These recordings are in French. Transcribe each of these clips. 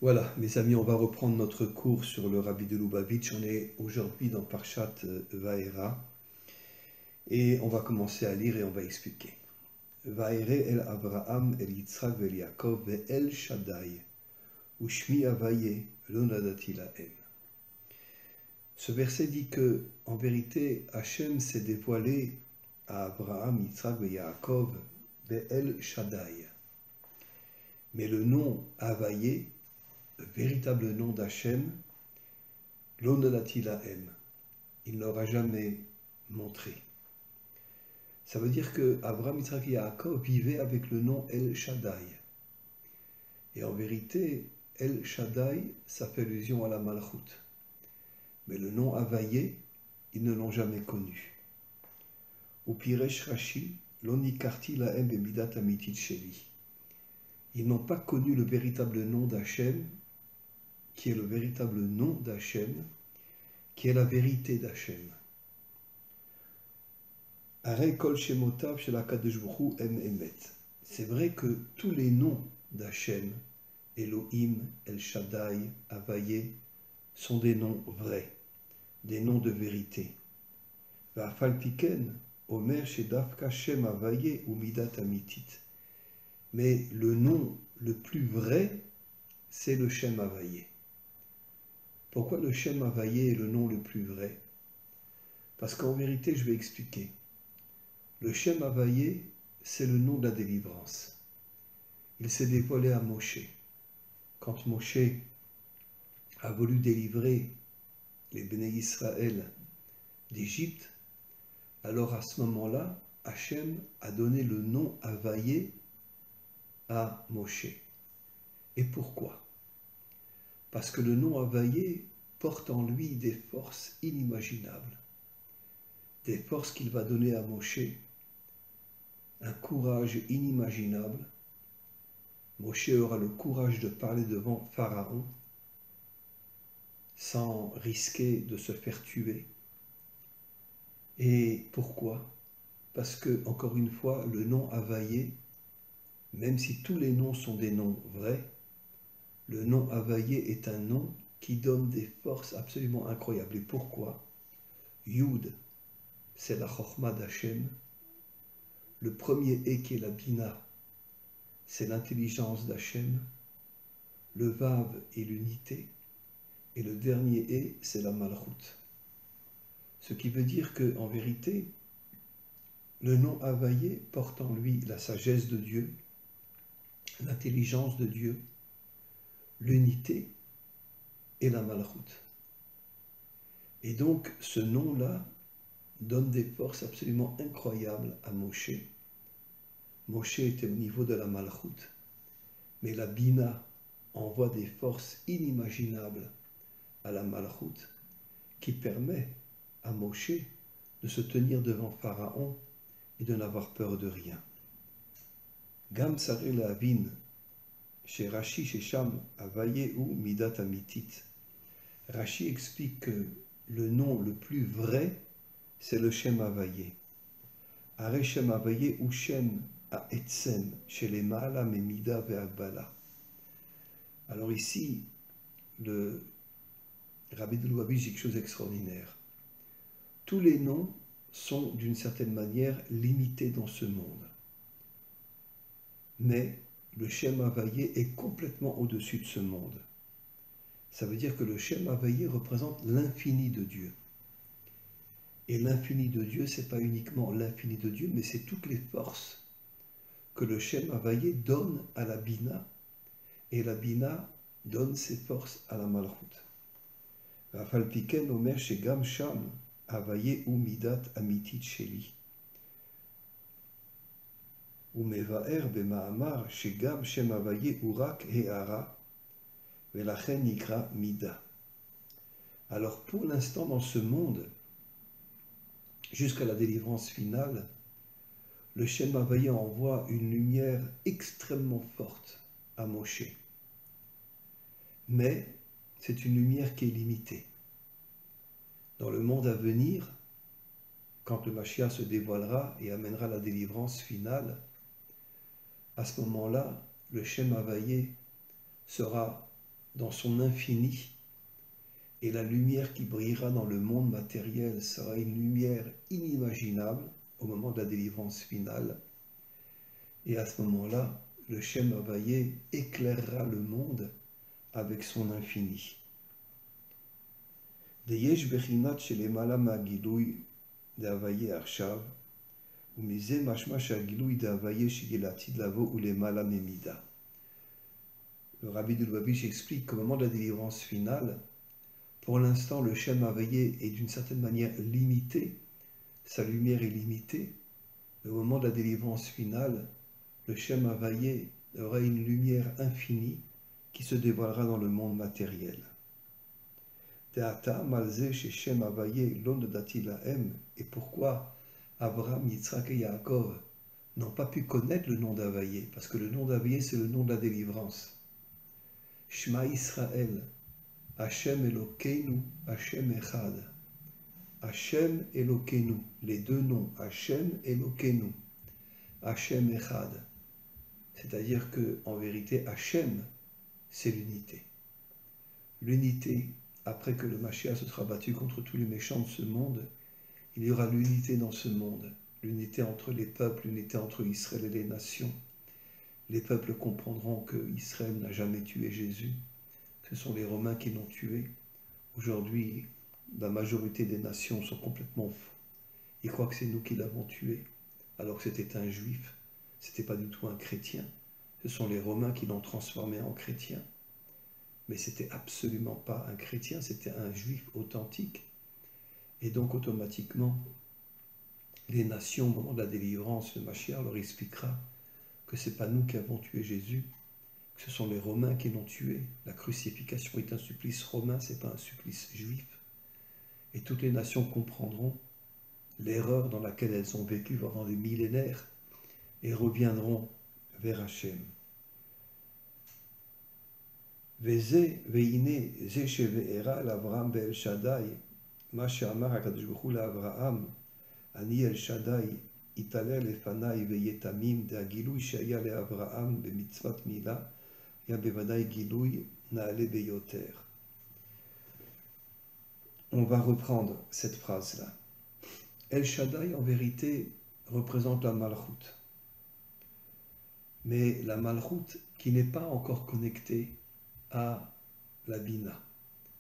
Voilà, mes amis, on va reprendre notre cours sur le Rabbi de Lubavitch. On est aujourd'hui dans Parshat Vaera et on va commencer à lire et on va expliquer. Vaere el Abraham el Yitzhak vel Yaakov ve el Shaddai ushmi avaye lo nadati lahem. Ce verset dit que, en vérité, Hachem s'est dévoilé à Abraham, Yitzhak et Yaakov ve el Shaddai. Mais le nom Avaye, le véritable nom d'Hachem, l'onolati lahem, il n'aura jamais montré. Ça veut dire que Abraham, Yitzhak et Yaakov vivaient avec le nom El Shaddai. Et en vérité, El Shaddai, ça fait allusion à la Malchut. Mais le nom Avaye, ils ne l'ont jamais connu. Ou Piresh Rashi, l'onikarti lahem bemidat amitit sheli. Ils n'ont pas connu le véritable nom d'Hachem, qui est le véritable nom d'Hachem, qui est la vérité d'Hachem. Arei kol shemotav shel HaKadosh Baruch Hu em emet. C'est vrai que tous les noms d'Hachem, Elohim, El Shaddai, Avaye, sont des noms vrais, des noms de vérité. Va'afal piken, Omer shedavka Shem Avaye ou midat amitit. Mais le nom le plus vrai, c'est le Shem Avaye. Pourquoi le Shem Avaye est le nom le plus vrai? Parce qu'en vérité, je vais expliquer. Le Shem Avaye, c'est le nom de la délivrance. Il s'est dévoilé à Moshe. Quand Moshe a voulu délivrer les Béné Israël d'Égypte, alors à ce moment-là, Hachem a donné le nom Avaye à Moshe. Et pourquoi? Parce que le nom Avaye porte en lui des forces inimaginables, des forces qu'il va donner à Moshe, un courage inimaginable. Moshe aura le courage de parler devant Pharaon sans risquer de se faire tuer. Et pourquoi? Parce que, encore une fois, le nom Avaye, même si tous les noms sont des noms vrais, le nom Avaye est un nom qui donne des forces absolument incroyables. Et pourquoi? Yud, c'est la Chochma d'Hachem. Le premier E qui est la Bina, c'est l'intelligence d'Hachem. Le Vav est l'unité. Et le dernier E, c'est la Malchut. Ce qui veut dire qu'en vérité, le nom Avaye porte en lui la sagesse de Dieu, l'intelligence de Dieu, l'unité et la Malchut. Et donc, ce nom-là donne des forces absolument incroyables à Moshe. Moshe était au niveau de la Malchut, mais la Bina envoie des forces inimaginables à la Malchut qui permet à Moshe de se tenir devant Pharaon et de n'avoir peur de rien. Gam Saré la Avin, chez Rashi, chez Sham, Avaye ou Midat Amitit. Rashi explique que le nom le plus vrai, c'est le Shem Avaye. Are Shem Avaye ou Shem Ha'etzem, chez les Ma'ala Memida Ve'agbala. Alors ici, le Rabbi de Lubavitch dit quelque chose d'extraordinaire. Tous les noms sont d'une certaine manière limités dans ce monde. Mais le Shem Avaye est complètement au-dessus de ce monde. Ça veut dire que le Shem Avaye représente l'infini de Dieu. Et l'infini de Dieu, ce n'est pas uniquement l'infini de Dieu, mais c'est toutes les forces que le Shem Avaye donne à la Bina, et la Bina donne ses forces à la Malchut. Rafal Piken Omer Shegam Sham Avaye ou Midat Amitit Sheli. Umevaer Bema'amar Shegam Shem Avaye Urak He'ara Velachen Nikra Mida. Alors pour l'instant dans ce monde, jusqu'à la délivrance finale, le Shem Avaye envoie une lumière extrêmement forte à Moshe. Mais c'est une lumière qui est limitée. Dans le monde à venir, quand le Mashiach se dévoilera et amènera la délivrance finale, à ce moment-là, le Shem Avaye sera dans son infini, et la lumière qui brillera dans le monde matériel sera une lumière inimaginable au moment de la délivrance finale. Et à ce moment-là, le Shem Havayé éclairera le monde avec son infini. Deyesh bechinat shelemala ma'gilui d'Havayé arshav, umize mashma shagilui d'Havayé shigelatid lavo ulemala memida. Le rabbi de Lubavitch explique qu'au moment de la délivrance finale, pour l'instant, le Shem Havayé est d'une certaine manière limité, sa lumière est limitée. Mais au moment de la délivrance finale, le Shem Havayé aura une lumière infinie qui se dévoilera dans le monde matériel. Teata malze chez Shem Havayé l'on dati lahem, et pourquoi Abraham, Yitzhak et Yaakov n'ont pas pu connaître le nom d'Havayé, parce que le nom d'Havayé c'est le nom de la délivrance. Shema Israël, Hashem Elokeinu, Hashem Echad. Hashem Elokeinu, les deux noms, Hashem Elokeinu, Hashem Echad. C'est-à-dire que, en vérité, Hashem, c'est l'unité. L'unité, après que le Mashiach se sera battu contre tous les méchants de ce monde, il y aura l'unité dans ce monde, l'unité entre les peuples, l'unité entre Israël et les nations. Les peuples comprendront que Israël n'a jamais tué Jésus, ce sont les Romains qui l'ont tué. Aujourd'hui, la majorité des nations sont complètement fous. Ils croient que c'est nous qui l'avons tué, alors que c'était un juif, c'était pas du tout un chrétien. Ce sont les Romains qui l'ont transformé en chrétien. Mais c'était absolument pas un chrétien, c'était un juif authentique. Et donc automatiquement, les nations, au moment de la délivrance, le Mashiach leur expliquera que c'est pas nous qui avons tué Jésus, que ce sont les Romains qui l'ont tué. La crucifixion est un supplice romain, c'est pas un supplice juif. Et toutes les nations comprendront l'erreur dans laquelle elles ont vécu pendant des millénaires et reviendront vers Hachem. Veze veine ze sheve'era l'Avraham be'el Shaddai, ma she'amar HaKadosh Baruch Hu l'Avraham, ani el Shaddai italel lefanai ve'yetamim de'agilui she'aya le'Avraham be'mitzvat mila, ya bevadai gilui na'ale be'yoter. On va reprendre cette phrase-là. El Shaddai, en vérité, représente la Malchut. Mais la Malchut qui n'est pas encore connectée à la Bina.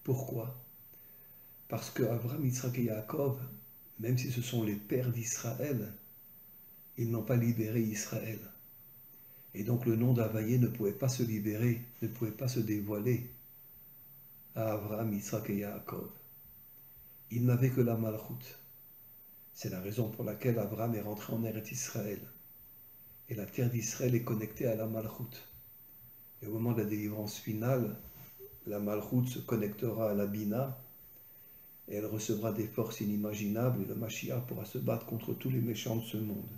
Pourquoi? Parce que Abraham, Yitzhak et Yaakov, même si ce sont les pères d'Israël, ils n'ont pas libéré Israël. Et donc le nom d'Havayé ne pouvait pas se libérer, ne pouvait pas se dévoiler à Abraham, Yitzhak et Yaakov. Ils n'avaient que la Malchut. C'est la raison pour laquelle Abraham est rentré en Eretz Israël. Et la terre d'Israël est connectée à la Malchut. Et au moment de la délivrance finale, la Malchut se connectera à la Bina et elle recevra des forces inimaginables et le Mashiach pourra se battre contre tous les méchants de ce monde.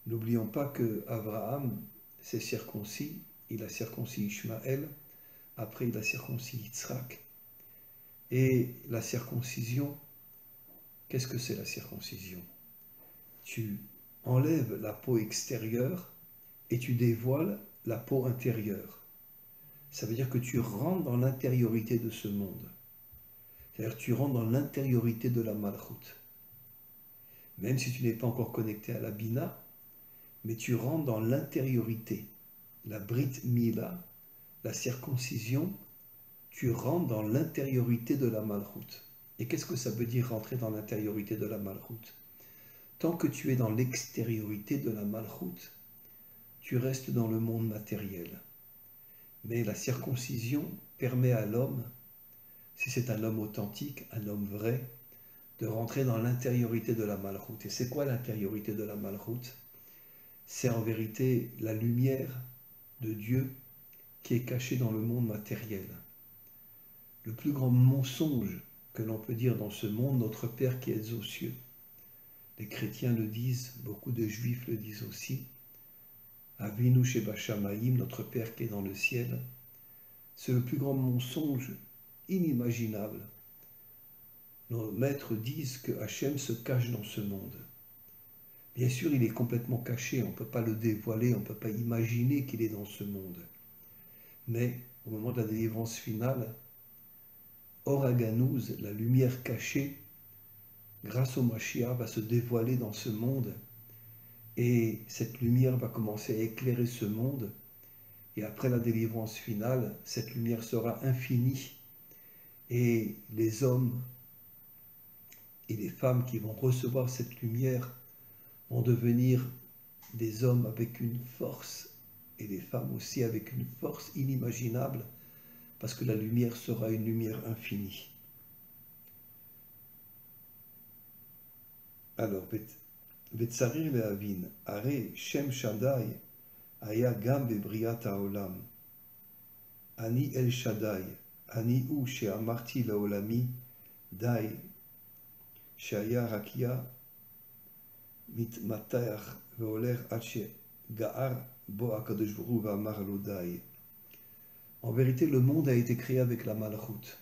N'oublions pas que Abraham s'est circoncis, il a circoncis Ishmaël, après il a circoncis Yitzhak. Et la circoncision, qu'est-ce que c'est la circoncision? Tu enlèves la peau extérieure et tu dévoiles la peau intérieure. Ça veut dire que tu rentres dans l'intériorité de ce monde. C'est-à-dire que tu rentres dans l'intériorité de la Malchut. Même si tu n'es pas encore connecté à la Bina, mais tu rentres dans l'intériorité. La Brit Mila, la circoncision, tu rentres dans l'intériorité de la Malchut. Et qu'est-ce que ça veut dire rentrer dans l'intériorité de la Malchut? Tant que tu es dans l'extériorité de la Malchut, tu restes dans le monde matériel. Mais la circoncision permet à l'homme, si c'est un homme authentique, un homme vrai, de rentrer dans l'intériorité de la Malchut. Et c'est quoi l'intériorité de la Malchut? C'est en vérité la lumière de Dieu qui est cachée dans le monde matériel. Le plus grand mensonge que l'on peut dire dans ce monde, notre Père qui est aux cieux. Les chrétiens le disent, beaucoup de juifs le disent aussi. Avinu sheba shamayim, notre Père qui est dans le ciel. C'est le plus grand mensonge inimaginable. Nos maîtres disent que Hachem se cache dans ce monde. Bien sûr, il est complètement caché, on ne peut pas le dévoiler, on ne peut pas imaginer qu'il est dans ce monde. Mais au moment de la délivrance finale, Oraganouz, la lumière cachée, grâce au Mashiach, va se dévoiler dans ce monde. Et cette lumière va commencer à éclairer ce monde. Et après la délivrance finale, cette lumière sera infinie. Et les hommes et les femmes qui vont recevoir cette lumière vont devenir des hommes avec une force et des femmes aussi avec une force inimaginable parce que la lumière sera une lumière infinie. Alors, Vetsarir Lehavin, Are Shem Shaddai, Aya Gam Bebriat Haolam, Ani El Shaddai, Ani U Sheamarti Laolami, Dai, Shaya Rakia, Mitmatach Veoler Hache Gaar Bo Akadosh Baruch Hu V'amar Lo Dai. En vérité, le monde a été créé avec la malchoute.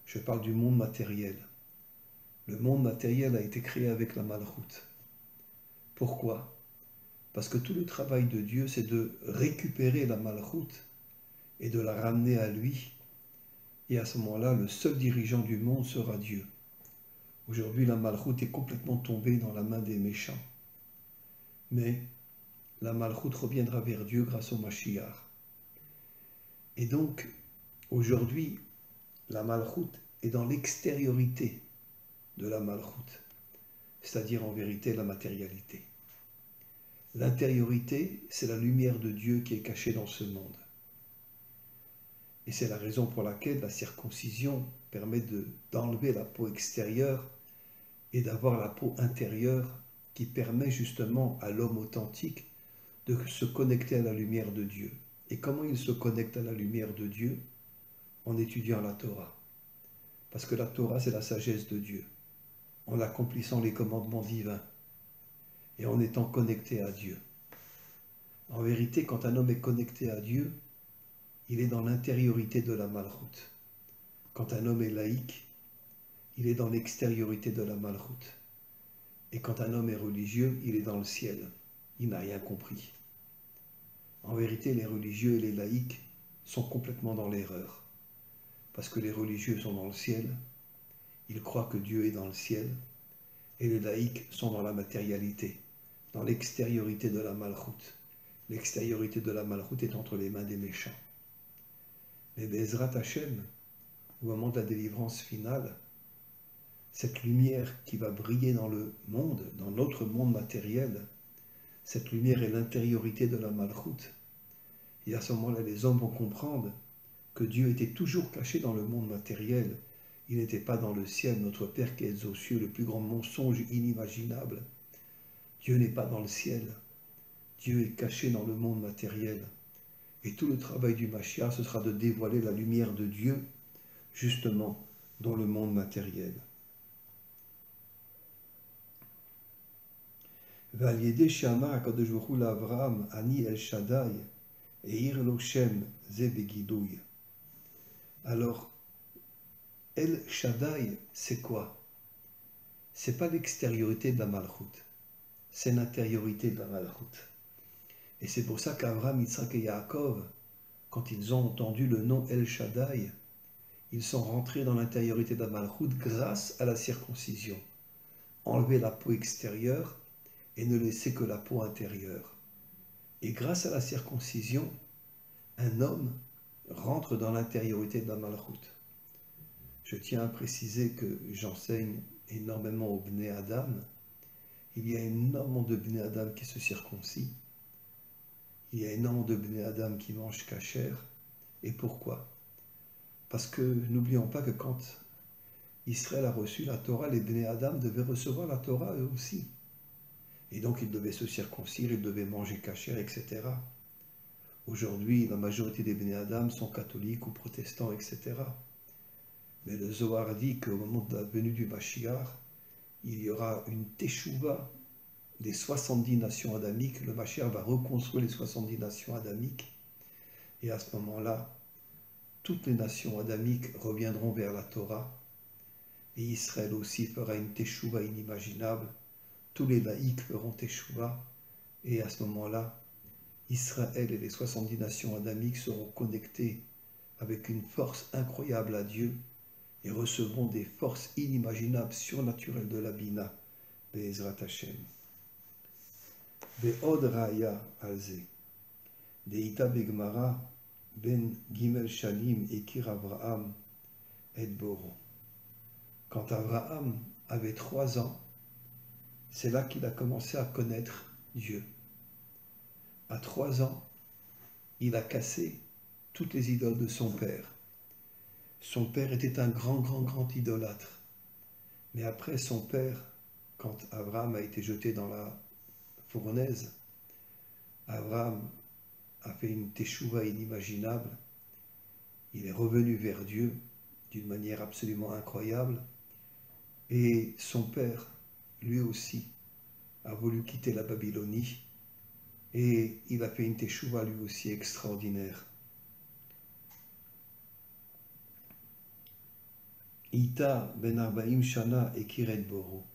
Je parle du monde matériel. Le monde matériel a été créé avec la malchoute. Pourquoi? Parce que tout le travail de Dieu, c'est de récupérer la malchoute et de la ramener à lui. Et à ce moment-là, le seul dirigeant du monde sera Dieu. Aujourd'hui, la malchoute est complètement tombée dans la main des méchants. Mais la malchoute reviendra vers Dieu grâce au Mashiach. Et donc, aujourd'hui, la malchoute est dans l'extériorité de la malchoute, c'est-à-dire en vérité la matérialité. L'intériorité, c'est la lumière de Dieu qui est cachée dans ce monde. Et c'est la raison pour laquelle la circoncision permet d'enlever la peau extérieure et d'avoir la peau intérieure qui permet justement à l'homme authentique de se connecter à la lumière de Dieu. Et comment il se connecte à la lumière de Dieu? En étudiant la Torah. Parce que la Torah, c'est la sagesse de Dieu. En accomplissant les commandements divins et en étant connecté à Dieu. En vérité, quand un homme est connecté à Dieu, il est dans l'intériorité de la malchoute. Quand un homme est laïque, il est dans l'extériorité de la malchoute. Et quand un homme est religieux, il est dans le ciel. Il n'a rien compris. En vérité, les religieux et les laïcs sont complètement dans l'erreur. Parce que les religieux sont dans le ciel, ils croient que Dieu est dans le ciel, et les laïcs sont dans la matérialité, dans l'extériorité de la malchoute. L'extériorité de la malchoute est entre les mains des méchants. Mais Bezrat Hashem, au moment de la délivrance finale, cette lumière qui va briller dans le monde, dans notre monde matériel, cette lumière est l'intériorité de la malchoute. Et à ce moment-là, les hommes vont comprendre que Dieu était toujours caché dans le monde matériel. Il n'était pas dans le ciel, notre Père qui est aux cieux, le plus grand mensonge inimaginable. Dieu n'est pas dans le ciel. Dieu est caché dans le monde matériel. Et tout le travail du Mashiach, ce sera de dévoiler la lumière de Dieu, justement, dans le monde matériel. Valiede Shama Akadosh Baruch Hu l'Avraham Ani El Shaddai Eir Lo Shem Ze Begidouy. Alors, El Shaddai, c'est quoi? C'est pas l'extériorité de la malchoute, c'est l'intériorité de la malchoute. Et c'est pour ça qu'Avraham, Yitzhak et Yaakov, quand ils ont entendu le nom El Shaddai, ils sont rentrés dans l'intériorité de la malchoute grâce à la circoncision. Enlever la peau extérieure et ne laisser que la peau intérieure. Et grâce à la circoncision, un homme rentre dans l'intériorité de la malchoute. Je tiens à préciser que j'enseigne énormément au Bnei Adam. Il y a énormément de Bnei Adam qui se circoncis. Il y a énormément de Bnei Adam qui mangent kasher. Et pourquoi? Parce que n'oublions pas que quand Israël a reçu la Torah, les Bnei Adam devaient recevoir la Torah eux aussi. Et donc ils devaient se circoncire, ils devaient manger kasher, etc. Aujourd'hui, la majorité des Bnei Adam sont catholiques ou protestants, etc. Mais le Zohar dit qu'au moment de la venue du Mashiach, il y aura une teshuva des 70 nations adamiques. Le Mashiach va reconstruire les 70 nations adamiques. Et à ce moment-là, toutes les nations adamiques reviendront vers la Torah. Et Israël aussi fera une teshuva inimaginable tous les laïcs feront Teshuvah, et à ce moment-là, Israël et les 70 nations adamiques seront connectés avec une force incroyable à Dieu et recevront des forces inimaginables, surnaturelles de la Bina, Be'ezrat Hashem. Ve'od raya alze, de'ita begmara ben gimel shanim ekir Avraham et Boro. Quand Abraham avait 3 ans, c'est là qu'il a commencé à connaître Dieu. À 3 ans, il a cassé toutes les idoles de son père. Son père était un grand idolâtre. Mais après son père, quand Abraham a été jeté dans la fournaise, Abraham a fait une teshuva inimaginable. Il est revenu vers Dieu d'une manière absolument incroyable. Et son père, lui aussi, a voulu quitter la Babylonie. Et il a fait une teshuva lui aussi extraordinaire. Ita ben Arbaim Shana et Kiret Boro.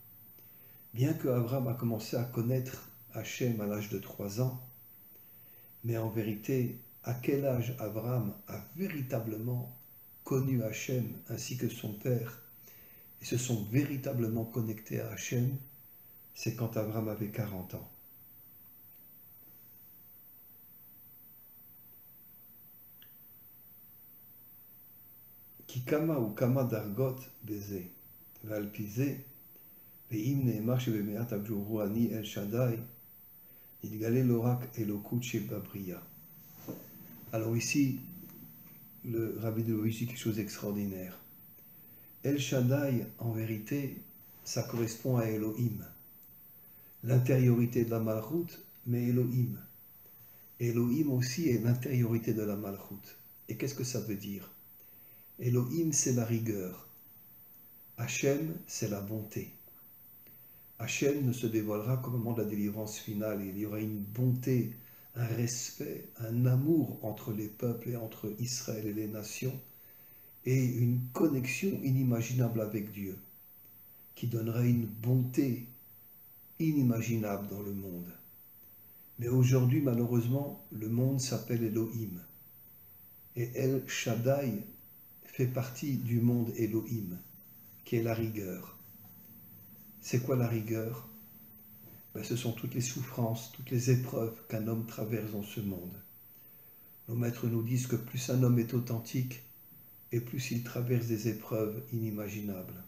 Bien que Abraham a commencé à connaître Hachem à l'âge de 3 ans, mais en vérité, à quel âge Abraham a véritablement connu Hachem ainsi que son père et se sont véritablement connectés à Hachem, c'est quand Abraham avait 40 ans. Kikama ou kama dargot beze, valpize, ve'im ne'emar shebeme'at abjuru ani el shaddai, nidgale l'orak elokut shebabriya. Alors ici, le Rabbi de Loïc dit quelque chose d'extraordinaire. El Shaddai, en vérité, ça correspond à Elohim. L'intériorité de la Malchut, mais Elohim. Elohim aussi est l'intériorité de la Malchut. Et qu'est-ce que ça veut dire? Elohim, c'est la rigueur. Hachem, c'est la bonté. Hachem ne se dévoilera qu'au moment de la délivrance finale. Il y aura une bonté, un respect, un amour entre les peuples et entre Israël et les nations, et une connexion inimaginable avec Dieu, qui donnera une bonté inimaginable dans le monde. Mais aujourd'hui, malheureusement, le monde s'appelle Elohim. Et El Shaddai fait partie du monde Elohim, qui est la rigueur. C'est quoi la rigueur? Ce sont toutes les souffrances, toutes les épreuves qu'un homme traverse dans ce monde. Nos maîtres nous disent que plus un homme est authentique, et plus il traverse des épreuves inimaginables.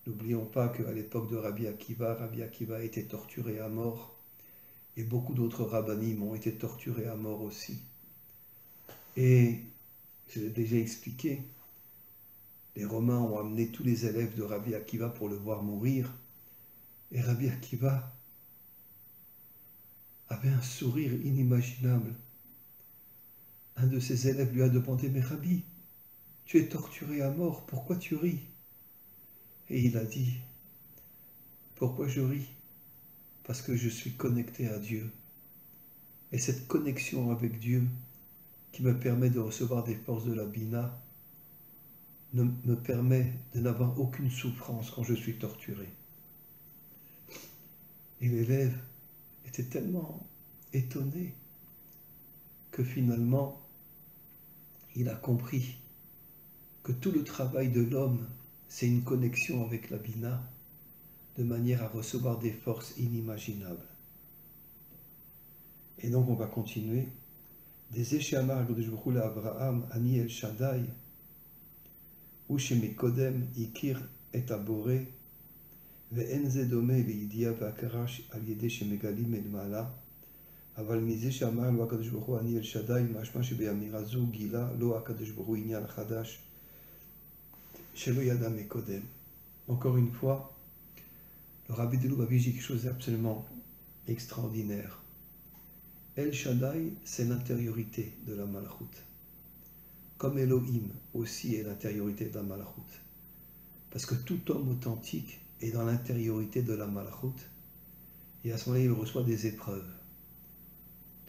N'oublions pas qu'à l'époque de Rabbi Akiva a été torturé à mort, et beaucoup d'autres rabbinim ont été torturés à mort aussi. Et, je l'ai déjà expliqué, les Romains ont amené tous les élèves de Rabbi Akiva pour le voir mourir, et Rabbi Akiva avait un sourire inimaginable. Un de ses élèves lui a demandé: mais Rabbi, tu es torturé à mort, pourquoi tu ris? Et il a dit: pourquoi je ris? Parce que je suis connecté à Dieu. Et cette connexion avec Dieu, qui me permet de recevoir des forces de la Bina, me permet de n'avoir aucune souffrance quand je suis torturé. Et l'élève était tellement étonné que finalement, il a compris que tout le travail de l'homme, c'est une connexion avec la Bina, de manière à recevoir des forces inimaginables. Et donc on va continuer. Des Eshamar Godeshbroul Abraham, Ani El Shaddai, ou chez Mekodem, Ikir et Abore, Ve'en Zedome, Ve'idia, Ve'akarash, Aliede chez Megalim et Mala, Aval Mize Shamar, Lo Akadeshbroul, Ani El Shaddai, Mashma chez Be'amirazu, Gila, Lo Akadeshbroul, Inyal Chadash, chez Lo Yada Mekodem. Encore une fois, le Rabbi de Louvavi dit quelque chose d'absolument extraordinaire. El Shaddai, c'est l'intériorité de la Malchut. Comme Elohim aussi est l'intériorité de la Malchut. Parce que tout homme authentique est dans l'intériorité de la Malchut. Et à ce moment-là, il reçoit des épreuves.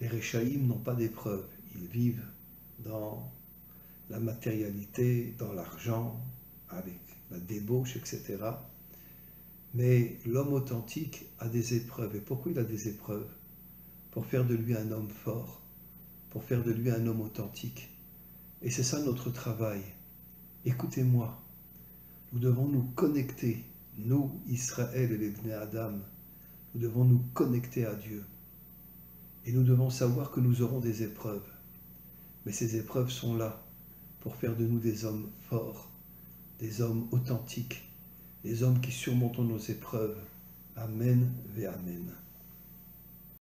Les Rechaïm n'ont pas d'épreuves. Ils vivent dans la matérialité, dans l'argent, avec la débauche, etc. Mais l'homme authentique a des épreuves. Et pourquoi il a des épreuves? Pour faire de lui un homme fort, pour faire de lui un homme authentique. Et c'est ça notre travail. Écoutez-moi, nous devons nous connecter, nous, Israël et les Bnei Adam, nous devons nous connecter à Dieu. Et nous devons savoir que nous aurons des épreuves. Mais ces épreuves sont là pour faire de nous des hommes forts, des hommes authentiques, des hommes qui surmontons nos épreuves. Amen ve Amen.